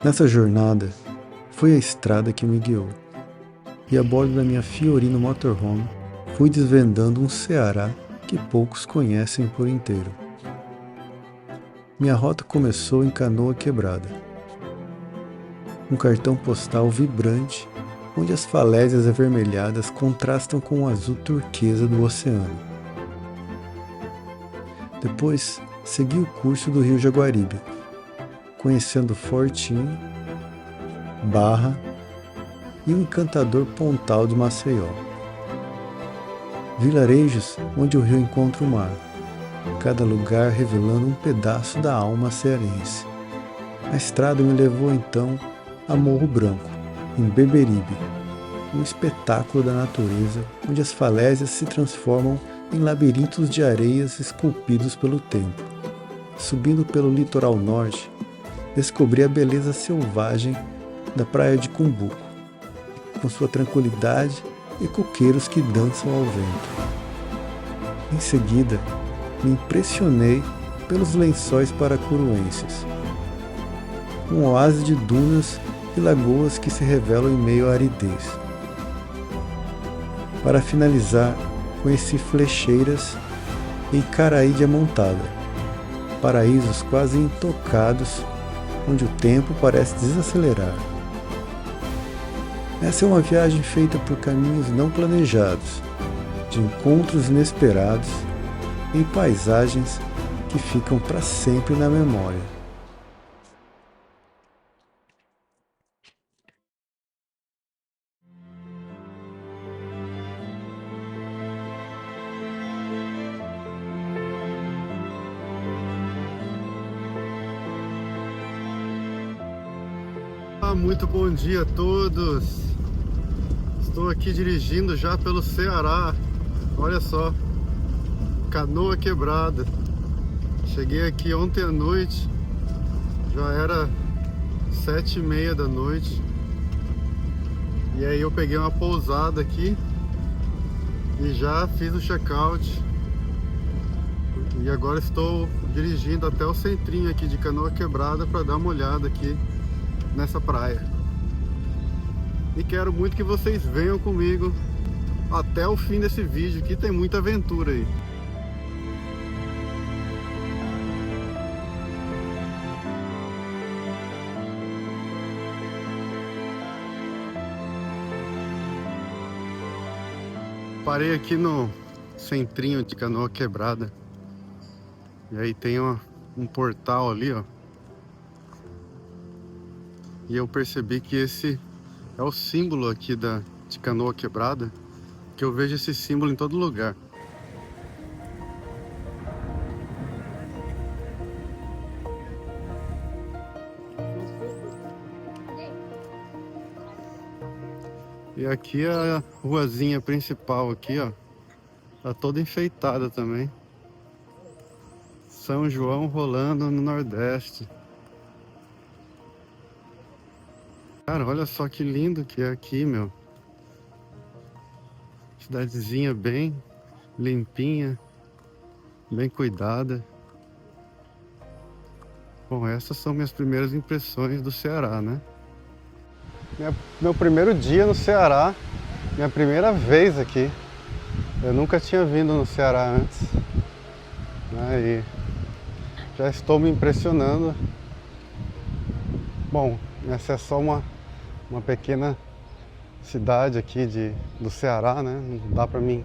Nessa jornada, foi a estrada que me guiou, e a bordo da minha Fiorino Motorhome, fui desvendando um Ceará que poucos conhecem por inteiro. Minha rota começou em Canoa Quebrada, um cartão postal vibrante onde as falésias avermelhadas contrastam com o azul turquesa do oceano. Depois, segui o curso do rio Jaguaribe, conhecendo Fortinho, Barra e o encantador Pontal de Maceió. Vilarejos onde o rio encontra o mar, cada lugar revelando um pedaço da alma cearense. A estrada me levou então a Morro Branco, em Beberibe, um espetáculo da natureza onde as falésias se transformam em labirintos de areias esculpidos pelo tempo. Subindo pelo litoral norte, descobri a beleza selvagem da praia de Cumbuco, com sua tranquilidade e coqueiros que dançam ao vento. Em seguida, me impressionei pelos lençóis paracuruenses, um oásis de dunas e lagoas que se revelam em meio à aridez. Para finalizar, conheci Flecheiras e Icaraí Diamontada, paraísos quase intocados, onde o tempo parece desacelerar. Essa é uma viagem feita por caminhos não planejados, de encontros inesperados, em paisagens que ficam para sempre na memória. Muito bom dia a todos. Estou aqui dirigindo já pelo Ceará. Olha só, Canoa Quebrada. Cheguei aqui ontem à noite, já era 7h30 da noite. E aí eu peguei uma pousada aqui e já fiz o check-out. E agora estou dirigindo até o centrinho aqui de Canoa Quebrada para dar uma olhada aqui nessa praia. E quero muito que vocês venham comigo até o fim desse vídeo, que tem muita aventura aí. Parei aqui no centrinho de Canoa Quebrada. E aí tem um portal ali, ó. E eu percebi que esse é o símbolo aqui de Canoa Quebrada, que eu vejo esse símbolo em todo lugar. E aqui é a ruazinha principal aqui, ó. Tá toda enfeitada também. São João rolando no Nordeste. Cara, olha só que lindo que é aqui, meu. Cidadezinha bem limpinha, bem cuidada. Bom, essas são minhas primeiras impressões do Ceará, né? Meu primeiro dia no Ceará, minha primeira vez aqui. Eu nunca tinha vindo no Ceará antes, né? E já estou me impressionando. Bom, essa é só uma pequena cidade aqui do Ceará, né? Não dá para mim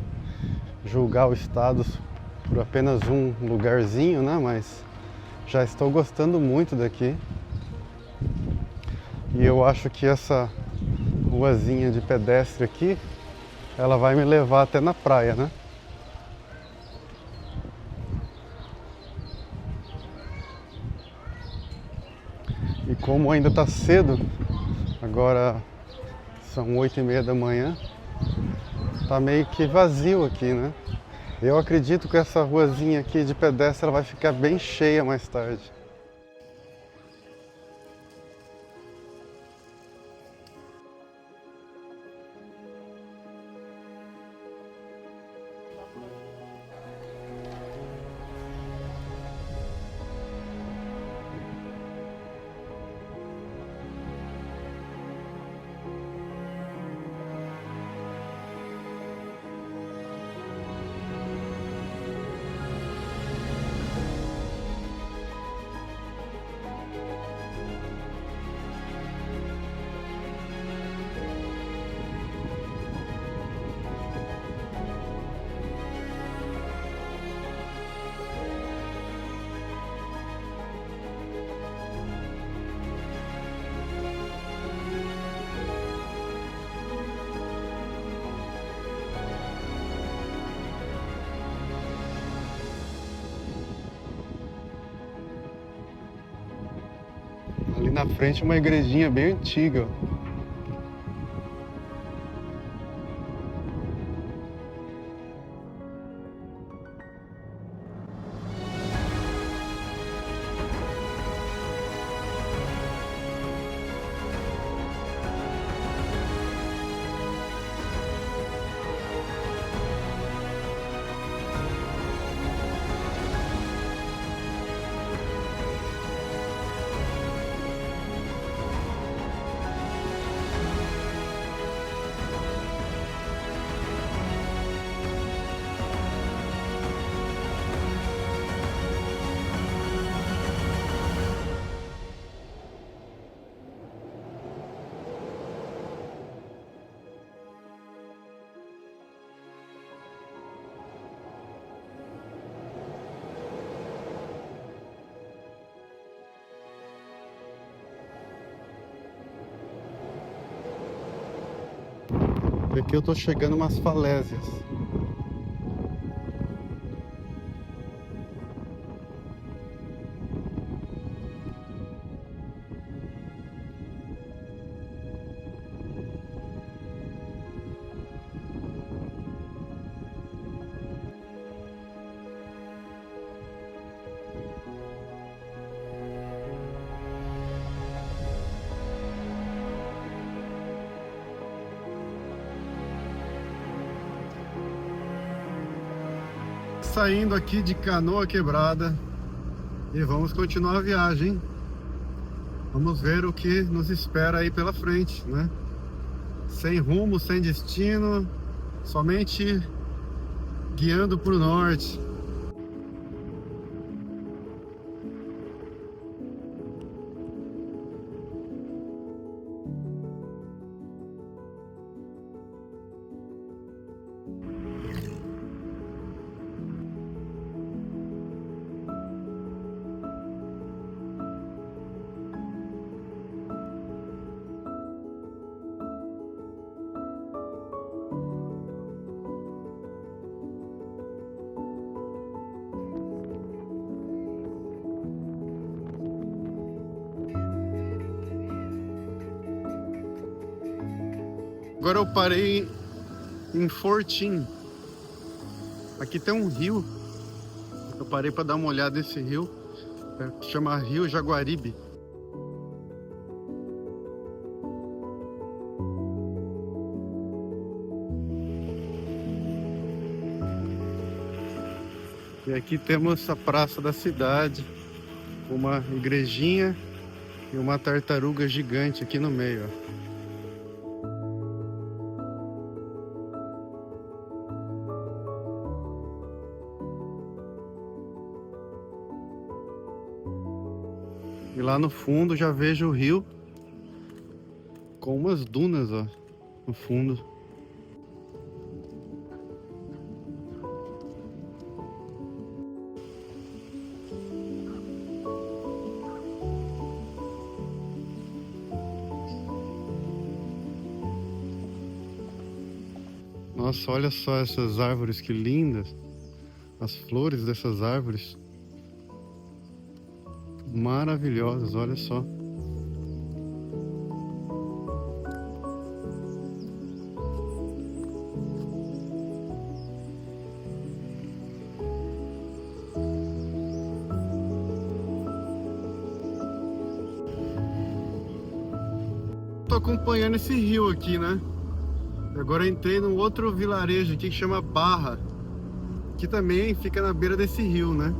julgar o estado por apenas um lugarzinho, né? Mas já estou gostando muito daqui. E eu acho que essa ruazinha de pedestre aqui, ela vai me levar até na praia, né? E como ainda está cedo, agora são 8h30 da manhã, tá meio que vazio aqui, né? Eu acredito que essa ruazinha aqui de pedestre ela vai ficar bem cheia mais tarde. Ali na frente uma igrejinha bem antiga, ó. E aqui eu tô chegando umas falésias. Saindo aqui de Canoa Quebrada e vamos continuar a viagem. Vamos ver o que nos espera aí pela frente, né? Sem rumo, sem destino, somente guiando para o norte. Agora eu parei em Fortim. Aqui tem um rio. Eu parei para dar uma olhada nesse rio. Chama Rio Jaguaribe. E aqui temos a praça da cidade, uma igrejinha e uma tartaruga gigante aqui no meio, ó. E lá no fundo já vejo o rio com umas dunas, ó, no fundo. Nossa, olha só essas árvores, que lindas. As flores dessas árvores. Maravilhosas, olha só. Tô acompanhando esse rio aqui, né? Agora eu entrei num outro vilarejo aqui que chama Barra, que também fica na beira desse rio, né?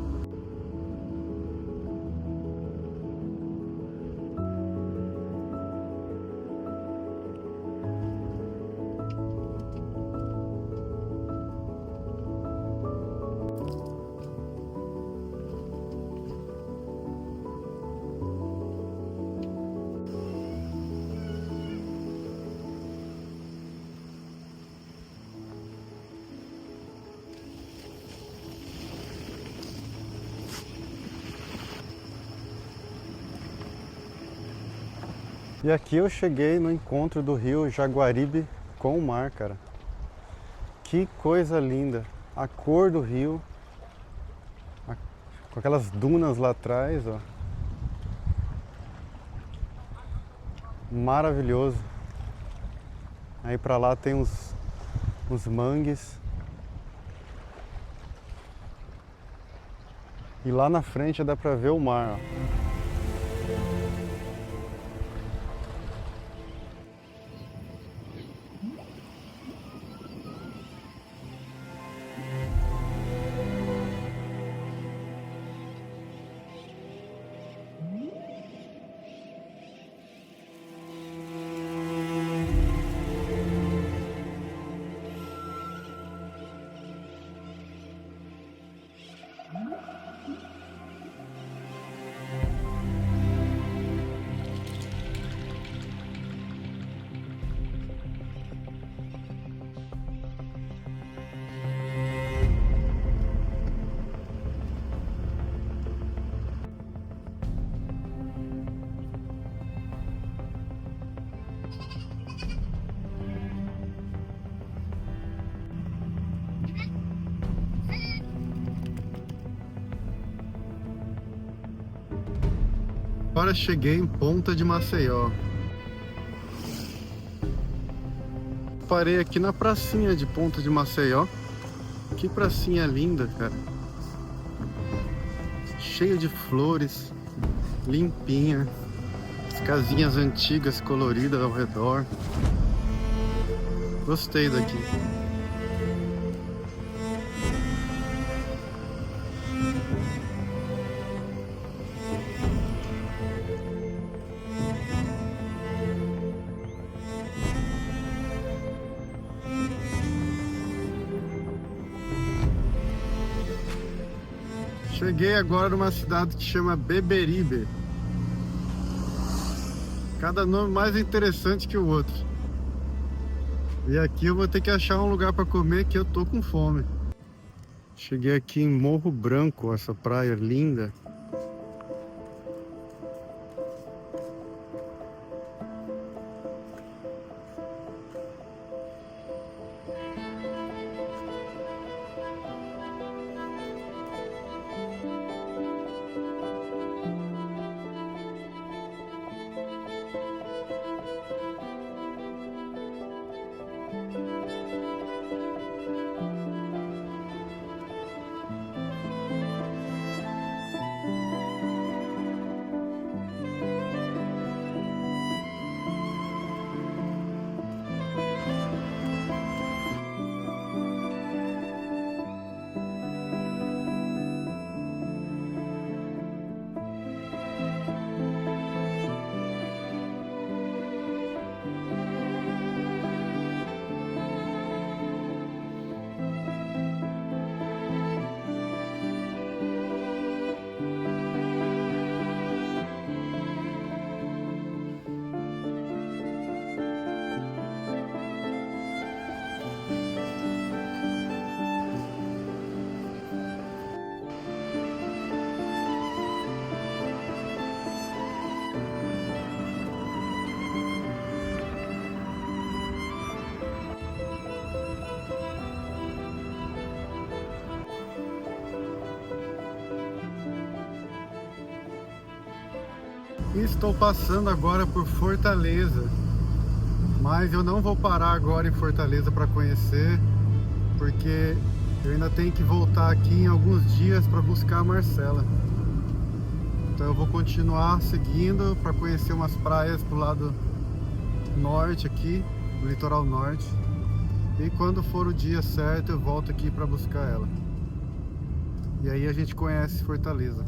E aqui eu cheguei no encontro do rio Jaguaribe com o mar, cara. Que coisa linda. A cor do rio, com aquelas dunas lá atrás, ó. maravilhoso. Aí pra lá tem uns mangues. E lá na frente dá pra ver o mar, ó. Agora cheguei em Ponta de Maceió. Parei aqui na pracinha de Ponta de Maceió. Que pracinha linda, cara. Cheia de flores, limpinha. As casinhas antigas coloridas ao redor. Gostei daqui. Cheguei agora numa cidade que chama Beberibe. Cada nome mais interessante que o outro. E aqui eu vou ter que achar um lugar para comer, que eu tô com fome. Cheguei aqui em Morro Branco, essa praia linda. Estou passando agora por Fortaleza, mas eu não vou parar agora em Fortaleza para conhecer, porque eu ainda tenho que voltar aqui em alguns dias para buscar a Marcela. Então eu vou continuar seguindo para conhecer umas praias pro lado norte aqui, no litoral norte. E quando for o dia certo eu volto aqui para buscar ela. E aí a gente conhece Fortaleza.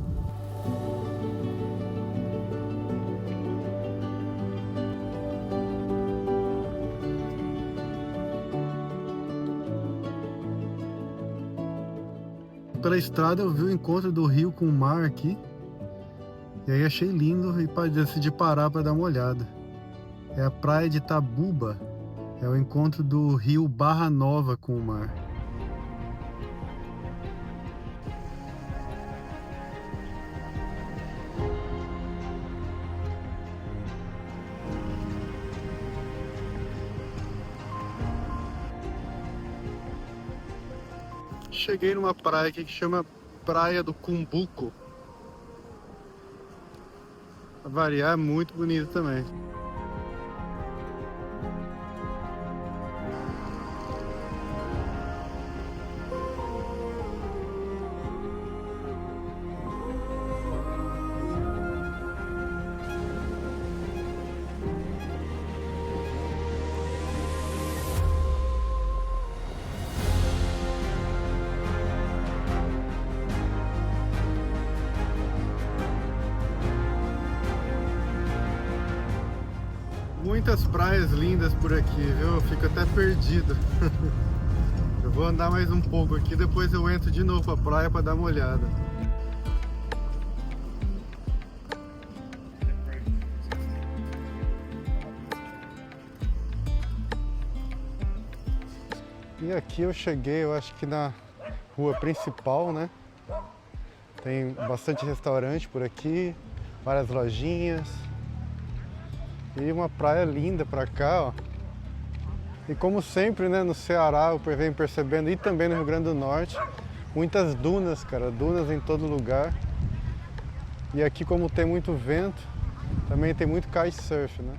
Pela estrada eu vi o encontro do rio com o mar aqui. E aí achei lindo e decidi parar para dar uma olhada. É a praia de Tabuba. É o encontro do rio Barra Nova com o mar. Cheguei numa praia aqui que chama Praia do Cumbuco. Pra variar, é muito bonito também. muitas praias lindas por aqui, viu? Eu fico até perdido. Eu vou andar mais um pouco aqui, depois eu entro de novo pra praia para dar uma olhada. E aqui eu cheguei, eu acho que na rua principal, né? Tem bastante restaurante por aqui, várias lojinhas. E uma praia linda pra cá, ó. E como sempre, né, no Ceará, eu venho percebendo, e também no Rio Grande do Norte, muitas dunas, cara, dunas em todo lugar. E aqui, como tem muito vento, também tem muito kitesurf, né?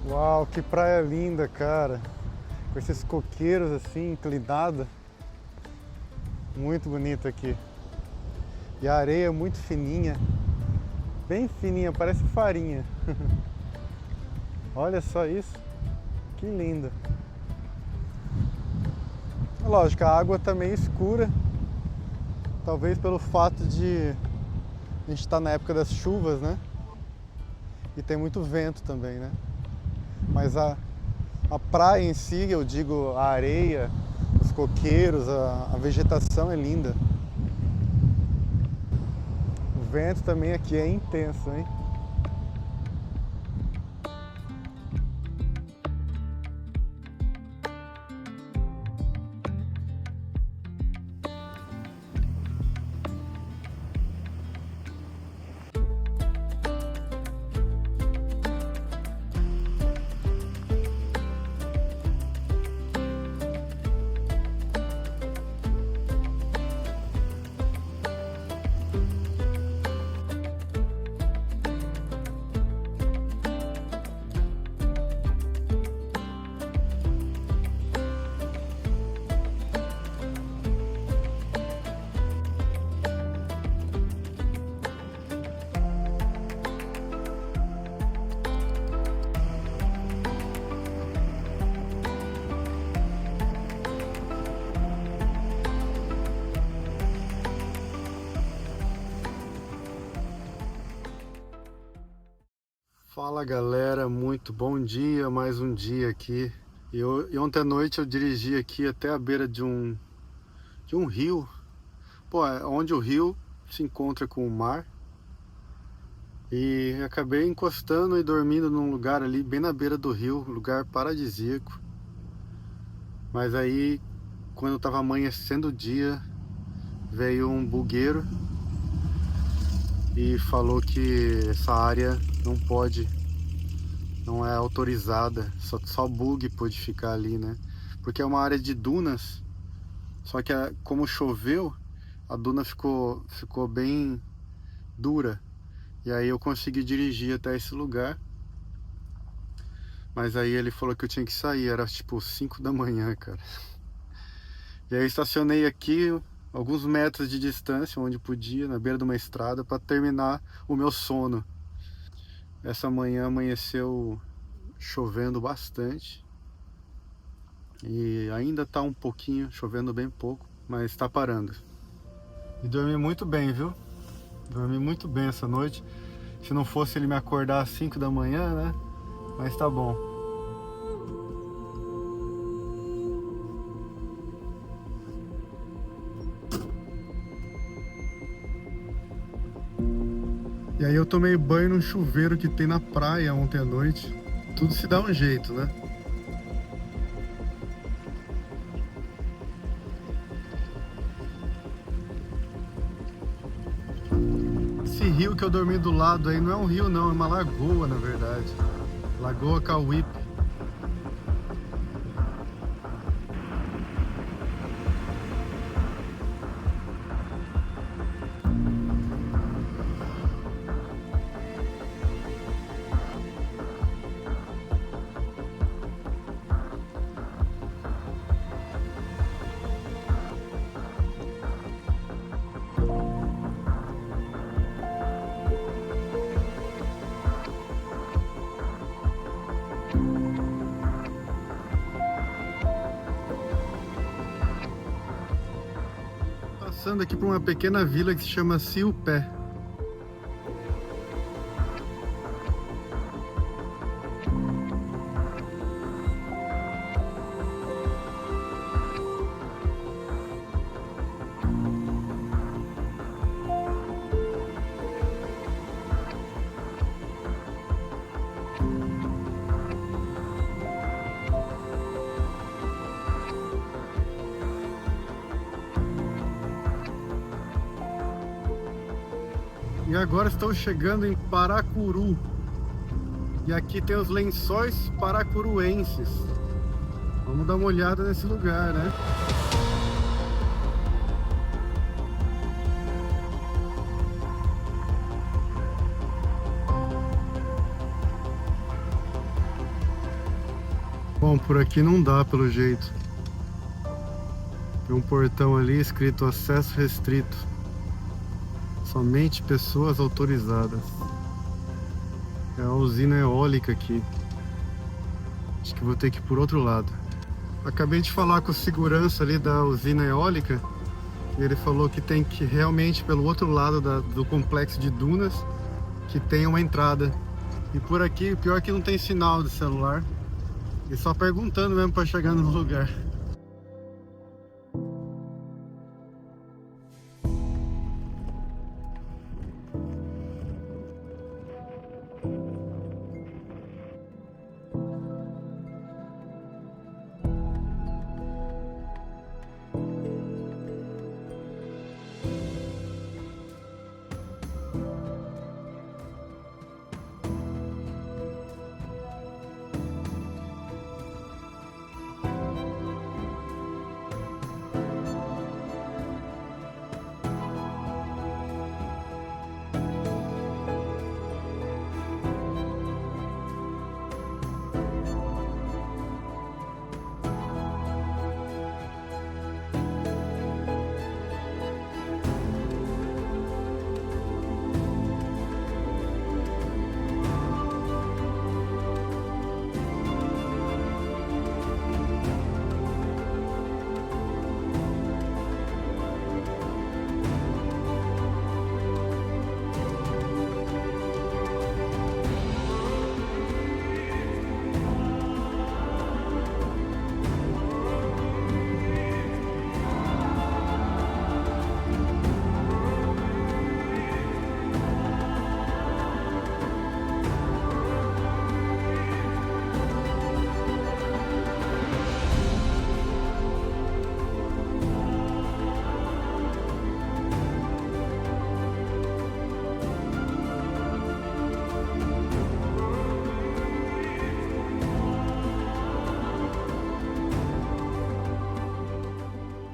Uau, que praia linda, cara. Com esses coqueiros assim, inclinada. Muito bonito aqui. E a areia muito fininha. Bem fininha, parece farinha. Olha só isso. Que lindo. Lógico, a água tá meio escura. Talvez pelo fato de a gente estar na época das chuvas, né? E tem muito vento também, né? Mas a praia em si, eu digo, a areia, os coqueiros, a vegetação é linda. O vento também aqui é intenso, hein? Fala galera, muito bom dia, mais um dia aqui. E ontem à noite eu dirigi aqui até a beira de um rio. Pô, é onde o rio se encontra com o mar. E acabei encostando e dormindo num lugar ali bem na beira do rio, lugar paradisíaco. Mas aí, quando estava amanhecendo o dia, veio um bugueiro e falou que essa área não é autorizada, só bug pode ficar ali, né? Porque é uma área de dunas, só que como choveu, a duna ficou bem dura. E aí eu consegui dirigir até esse lugar. Mas aí ele falou que eu tinha que sair, era tipo 5 da manhã, cara. E aí eu estacionei aqui, alguns metros de distância, onde podia, na beira de uma estrada, para terminar o meu sono. Essa manhã amanheceu chovendo bastante. E ainda tá um pouquinho, chovendo bem pouco, mas está parando. E dormi muito bem, viu? Dormi muito bem essa noite. Se não fosse ele me acordar às 5 da manhã, né? Mas tá bom. E aí eu tomei banho num chuveiro que tem na praia ontem à noite. Tudo se dá um jeito, né? Esse rio que eu dormi do lado aí não é um rio não, é uma lagoa na verdade. Lagoa Cauípe. passando aqui por uma pequena vila que se chama Siupé. E agora estou chegando em Paracuru. E aqui tem os Lençóis Paracuruenses. Vamos dar uma olhada nesse lugar, né? Bom, por aqui não dá pelo jeito. Tem um portão ali escrito acesso restrito. Somente pessoas autorizadas. É a usina eólica aqui. Acho que vou ter que ir por outro lado. Acabei de falar com o segurança ali da usina eólica. E ele falou que tem que ir realmente pelo outro lado do complexo de dunas, que tem uma entrada. E por aqui, o pior é que não tem sinal de celular. E só perguntando mesmo para chegar no lugar.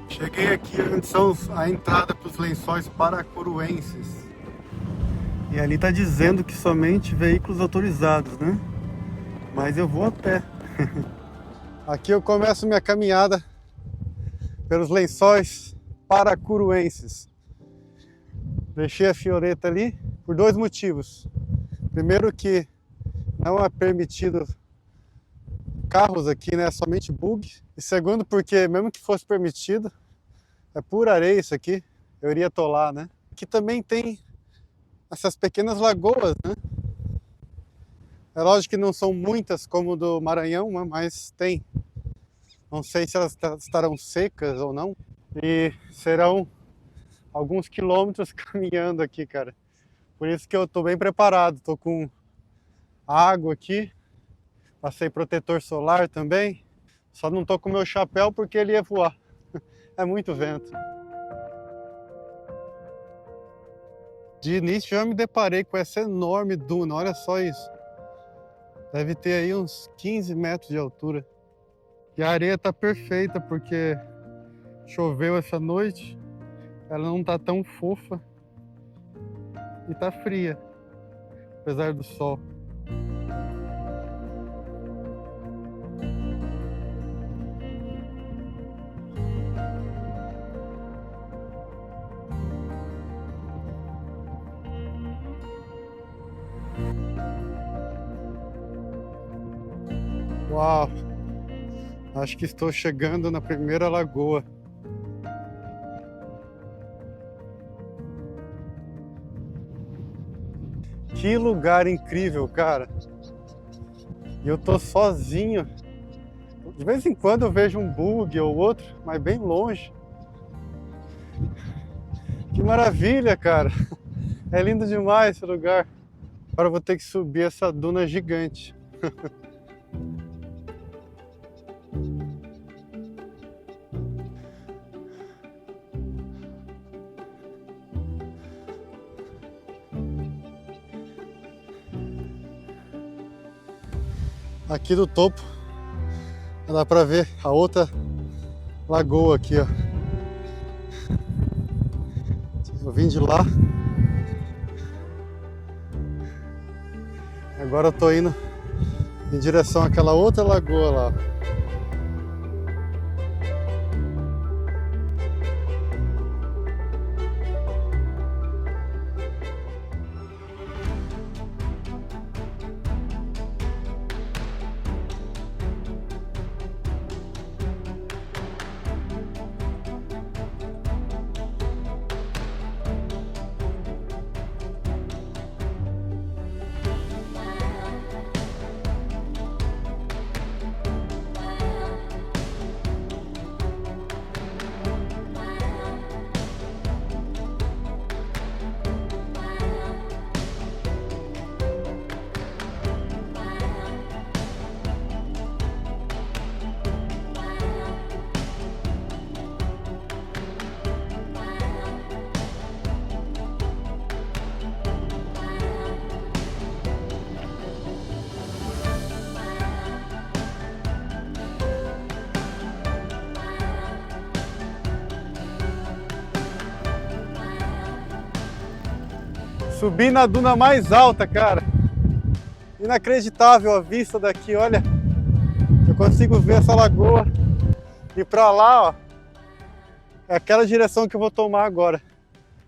Cheguei aqui onde são a entrada para os Lençóis Paracuruenses. E ali tá dizendo que somente veículos autorizados, né? Mas eu vou a pé. Aqui eu começo minha caminhada pelos Lençóis Paracuruenses. Deixei a fioreta ali por dois motivos. Primeiro que não é permitido carros aqui, né? Somente bug. E segundo porque mesmo que fosse permitido, é pura areia isso aqui, eu iria atolar, né? Aqui também tem essas pequenas lagoas, né? É lógico que não são muitas como do Maranhão, mas tem. Não sei se elas estarão secas ou não. E serão alguns quilômetros caminhando aqui, cara. Por isso que eu tô bem preparado. Tô com água aqui. Passei protetor solar também. Só não tô com meu chapéu porque ele ia voar. É muito vento. De início já me deparei com essa enorme duna. Olha só isso. Deve ter aí uns 15 metros de altura. E a areia tá perfeita porque choveu essa noite. Ela não tá tão fofa. E tá fria. Apesar do sol. Uau! Acho que estou chegando na primeira lagoa. Que lugar incrível, cara. E eu tô sozinho. De vez em quando eu vejo um bug ou outro, mas bem longe. Que maravilha, cara. É lindo demais esse lugar. Agora eu vou ter que subir essa duna gigante. Aqui do topo dá pra ver a outra lagoa aqui, ó. Eu vim de lá. Agora eu tô indo em direção àquela outra lagoa lá. Subi na duna mais alta, cara. Inacreditável a vista daqui, olha. Eu consigo ver essa lagoa. E pra lá, ó, é aquela direção que eu vou tomar agora.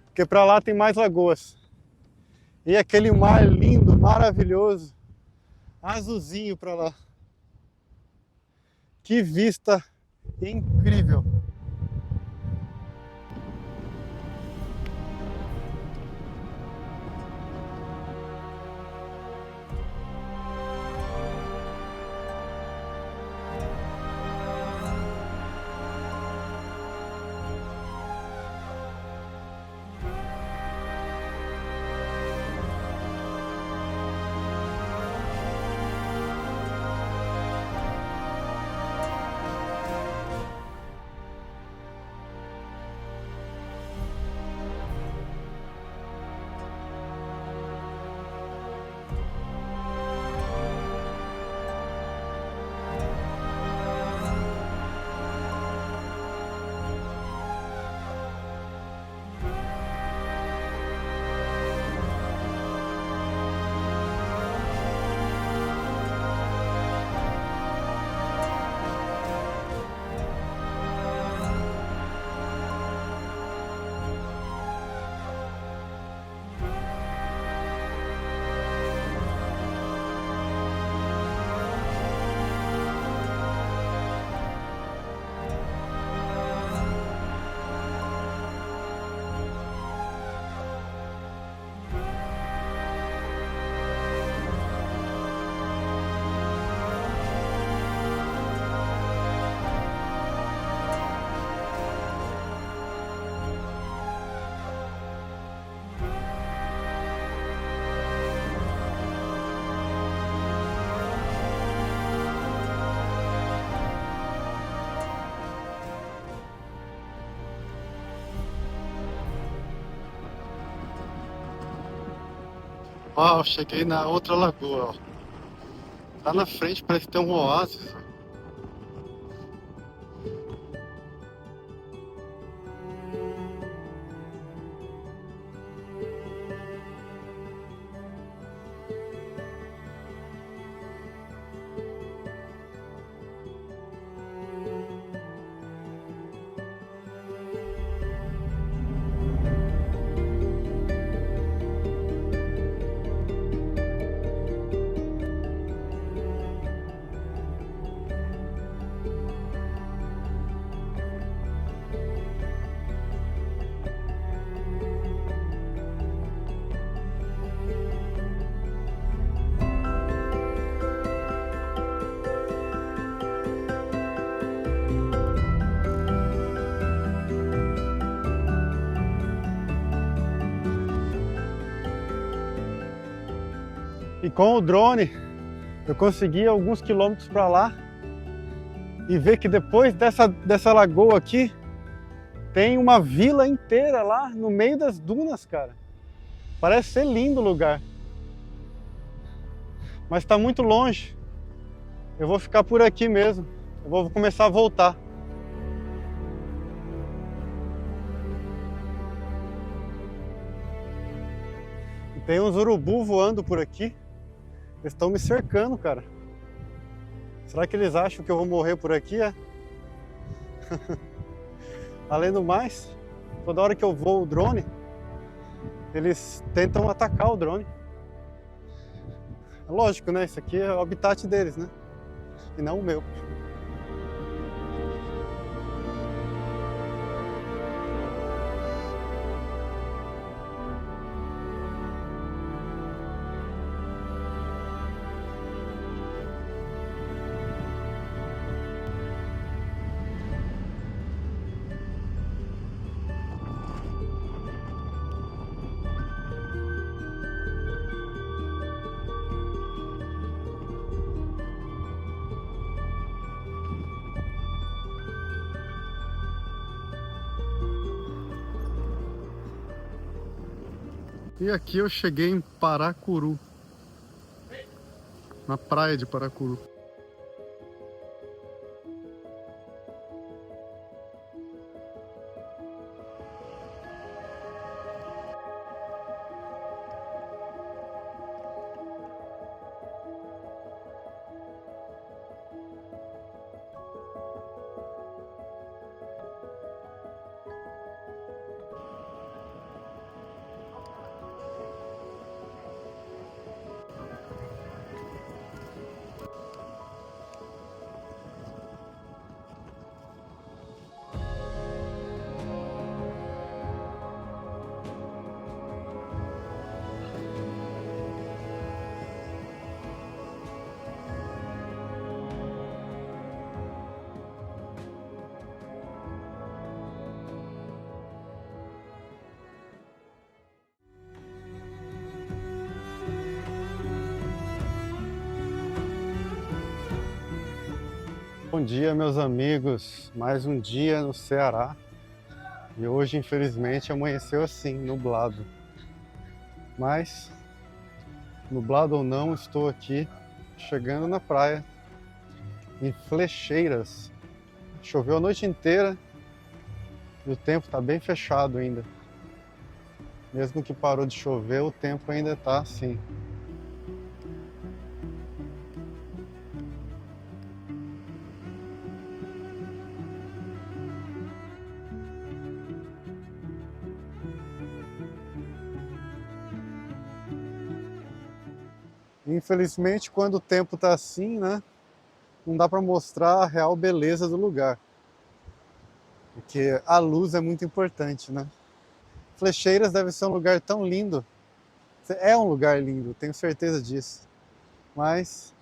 Porque pra lá tem mais lagoas. E aquele mar lindo, maravilhoso. Azulzinho pra lá. Que vista incrível. Ó, cheguei na outra lagoa, ó. Lá na frente parece ter um oásis, ó. E com o drone eu consegui alguns quilômetros para lá e ver que depois dessa lagoa aqui tem uma vila inteira lá no meio das dunas, cara. Parece ser lindo o lugar. Mas está muito longe. Eu vou ficar por aqui mesmo. Eu vou começar a voltar. E tem uns urubu voando por aqui. Eles estão me cercando, cara. Será que eles acham que eu vou morrer por aqui? Além do mais, toda hora que eu voo o drone, eles tentam atacar o drone. É lógico, né? Isso aqui é o habitat deles, né? E não o meu. E aqui eu cheguei em Paracuru, na praia de Paracuru. Bom dia, meus amigos, mais um dia no Ceará e hoje infelizmente amanheceu assim, nublado, mas nublado ou não, estou aqui chegando na praia em Flecheiras. Choveu a noite inteira e o tempo está bem fechado ainda, mesmo que parou de chover, o tempo ainda está assim. Infelizmente, quando o tempo tá assim, né, não dá para mostrar a real beleza do lugar, porque a luz é muito importante, né? Flecheiras deve ser um lugar tão lindo, é um lugar lindo, tenho certeza disso, mas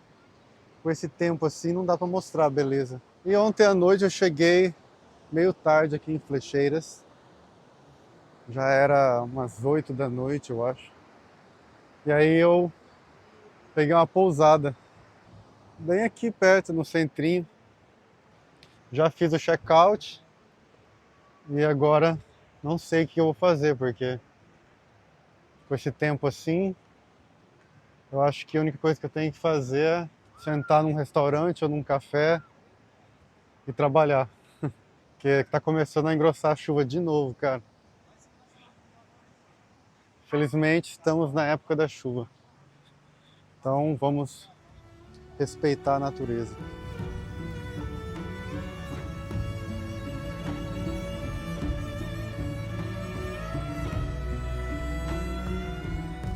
com esse tempo assim não dá para mostrar a beleza. E ontem à noite eu cheguei meio tarde aqui em Flecheiras, já era umas 8 da noite, eu acho, e aí eu peguei uma pousada bem aqui perto, no centrinho. Já fiz o check-out e agora não sei o que eu vou fazer, porque com esse tempo assim, eu acho que a única coisa que eu tenho que fazer é sentar num restaurante ou num café e trabalhar. Porque tá começando a engrossar a chuva de novo, cara. Felizmente estamos na época da chuva. Então vamos respeitar a natureza.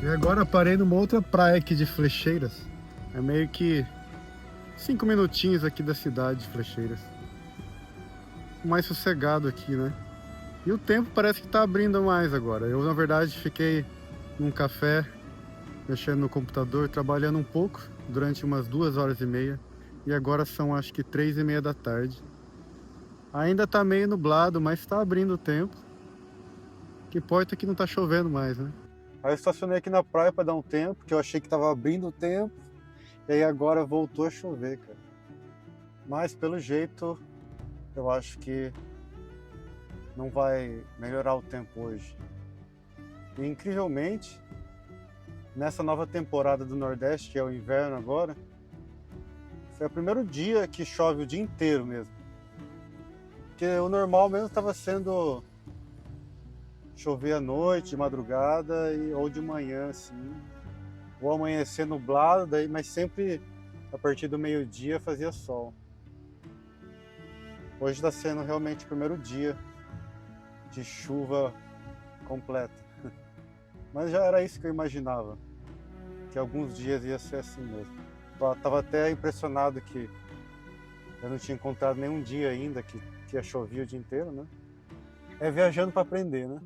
E agora parei numa outra praia aqui de Flecheiras. É meio que 5 minutinhos aqui da cidade de Flecheiras. Mais sossegado aqui, né? E o tempo parece que tá abrindo mais agora. Eu, na verdade, fiquei num café, mexendo no computador, trabalhando um pouco durante umas 2h30. E agora são acho que 3h30 da tarde. Ainda tá meio nublado, mas tá abrindo o tempo. O que importa é que não tá chovendo mais, né? Aí eu estacionei aqui na praia para dar um tempo, porque eu achei que tava abrindo o tempo. E aí agora voltou a chover, cara. Mas pelo jeito, eu acho que não vai melhorar o tempo hoje. E incrivelmente, nessa nova temporada do Nordeste, que é o inverno agora, foi o primeiro dia que chove o dia inteiro mesmo. Porque o normal mesmo estava sendo chover à noite, de madrugada ou de manhã, assim. Ou amanhecer nublado, mas sempre a partir do meio-dia fazia sol. Hoje está sendo realmente o primeiro dia de chuva completa. Mas já era isso que eu imaginava, que alguns dias ia ser assim mesmo. Eu tava até impressionado que eu não tinha encontrado nenhum dia ainda que ia chover o dia inteiro, né? É viajando para aprender, né?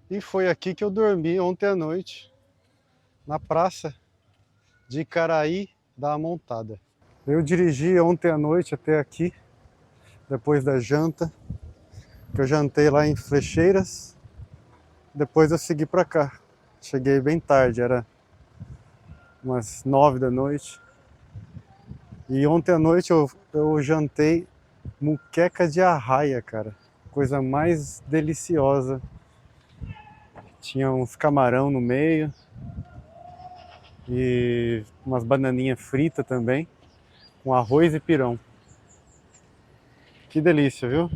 E foi aqui que eu dormi ontem à noite, na praça de Icaraí da Amontada. Eu dirigi ontem à noite até aqui, depois da janta, que eu jantei lá em Flecheiras. Depois eu segui para cá. Cheguei bem tarde, era umas 9 da noite. E ontem à noite eu jantei muqueca de arraia, cara. Coisa mais deliciosa. Tinha uns camarão no meio e umas bananinhas fritas também, com arroz e pirão. Que delícia, viu?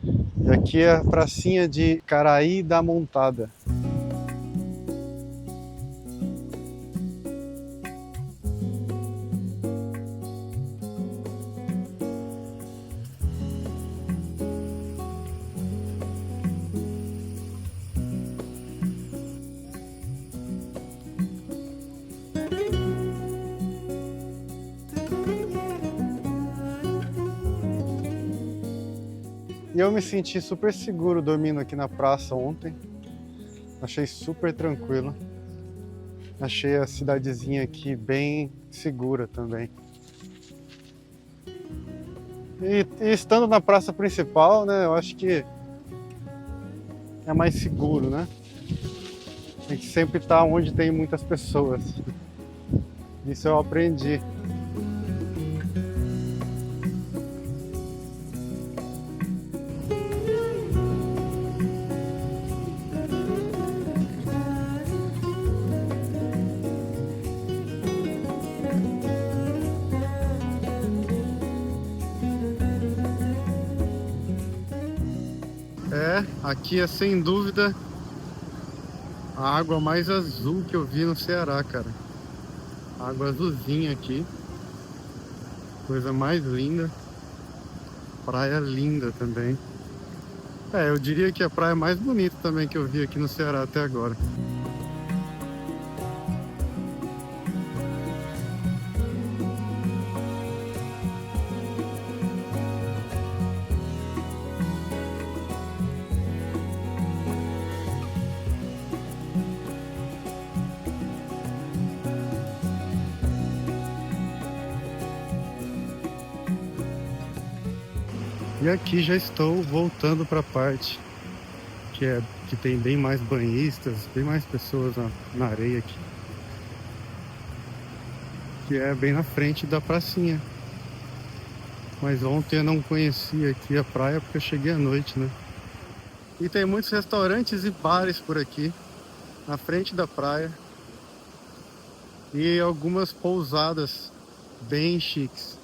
E aqui é a pracinha de Icaraí da Amontada. E eu me senti super seguro dormindo aqui na praça ontem. Achei super tranquilo. Achei a cidadezinha aqui bem segura também. E estando na praça principal, né, eu acho que é mais seguro, né? Tem que sempre estar onde tem muitas pessoas. Isso eu aprendi. Aqui é sem dúvida a água mais azul que eu vi no Ceará, cara. Água azulzinha aqui. Coisa mais linda. Praia linda também. Eu diria que é a praia mais bonita também que eu vi aqui no Ceará até agora. E aqui já estou voltando para a parte que é que tem bem mais banhistas, bem mais pessoas na areia aqui. Que é bem na frente da pracinha. Mas ontem eu não conhecia aqui a praia porque eu cheguei à noite, né? E tem muitos restaurantes e bares por aqui, na frente da praia. E algumas pousadas bem chiques.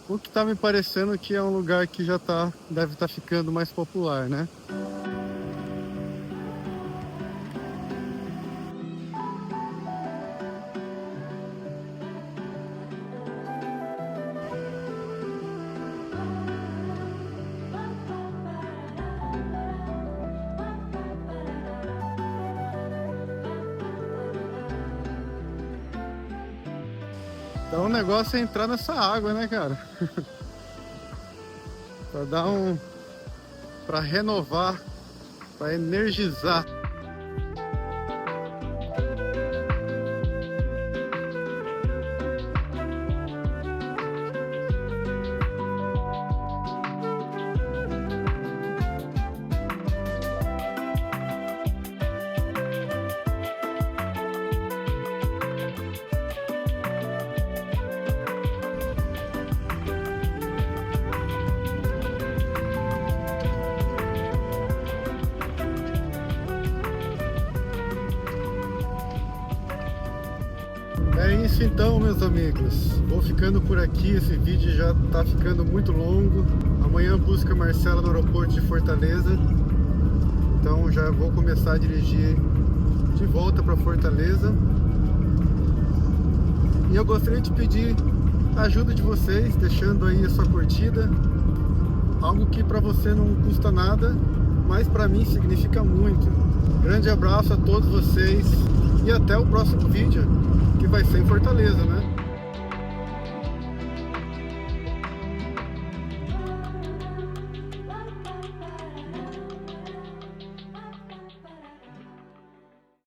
O que tá me parecendo que é um lugar que já deve estar ficando mais popular, né? Então o negócio é entrar nessa água, né, cara? Pra renovar, pra energizar. É isso então, meus amigos. Vou ficando por aqui, esse vídeo já tá ficando muito longo. Amanhã busca Marcela no aeroporto de Fortaleza. Então já vou começar a dirigir de volta para Fortaleza. E eu gostaria de pedir a ajuda de vocês, deixando aí a sua curtida. Algo que para você não custa nada, mas para mim significa muito. Grande abraço a todos vocês e até o próximo vídeo, que vai ser em Fortaleza, né?